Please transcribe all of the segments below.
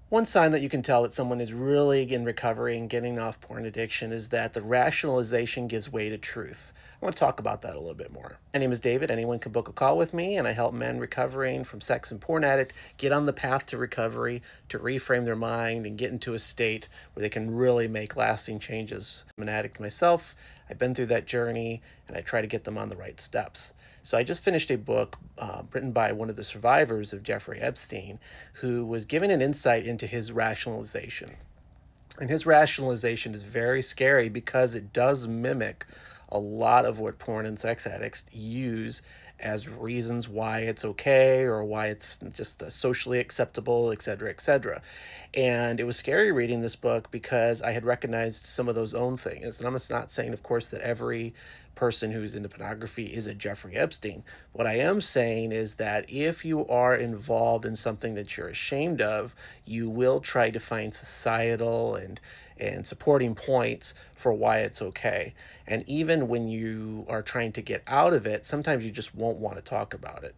One sign that you can tell that someone is really in recovery and getting off porn addiction is that the rationalization gives way to truth. I want to talk about that a little bit more. My name is David. Anyone can book a call with me, and I help men recovering from sex and porn addict get on the path to recovery, to reframe their mind, and get into a state where they can really make lasting changes. I'm an addict myself. I've been through that journey, and I try to get them on the right steps. So I just finished a book written by one of the survivors of Jeffrey Epstein, who was given an insight into his rationalization. And his rationalization is very scary because it does mimic a lot of what porn and sex addicts use as reasons why it's okay or why it's just socially acceptable, et cetera, et cetera. And it was scary reading this book because I had recognized some of those own things. And I'm just not saying, of course, that every person who's into pornography is a Jeffrey Epstein. What I am saying is that if you are involved in something that you're ashamed of, you will try to find societal and supporting points for why it's okay. And even when you are trying to get out of it, sometimes you just won't want to talk about it.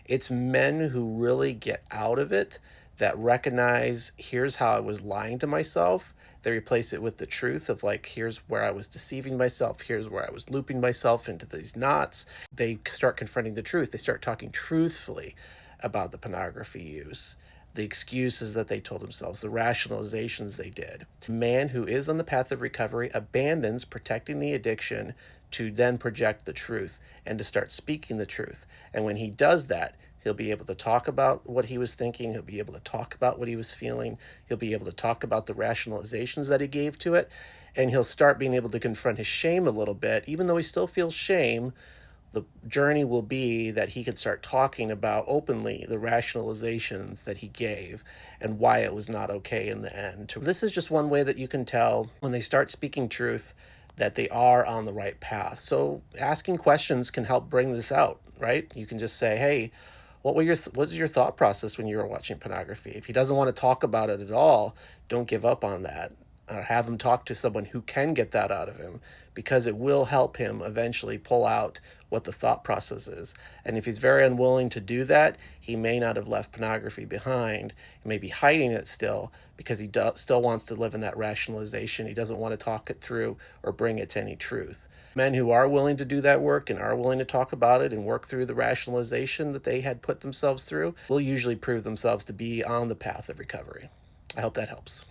It's men who really get out of it that recognize, here's how I was lying to myself. They replace it with the truth of, like, here's where I was deceiving myself, here's where I was looping myself into these knots. They start confronting the truth. They start talking truthfully about the pornography use, the excuses that they told themselves, the rationalizations they did. A man who is on the path of recovery abandons protecting the addiction to then project the truth and to start speaking the truth. And when he does that, he'll be able to talk about what he was thinking. He'll be able to talk about what he was feeling. He'll be able to talk about the rationalizations that he gave to it. And he'll start being able to confront his shame a little bit. Even though he still feels shame, the journey will be that he can start talking about openly the rationalizations that he gave and why it was not okay in the end. This is just one way that you can tell when they start speaking truth that they are on the right path. So asking questions can help bring this out, right? You can just say, hey, what was your thought process when you were watching pornography? If he doesn't want to talk about it at all, don't give up on that. Or have him talk to someone who can get that out of him, because it will help him eventually pull out what the thought process is. And if he's very unwilling to do that, he may not have left pornography behind. He may be hiding it still because he still wants to live in that rationalization. He doesn't want to talk it through or bring it to any truth. Men who are willing to do that work and are willing to talk about it and work through the rationalization that they had put themselves through will usually prove themselves to be on the path of recovery. I hope that helps.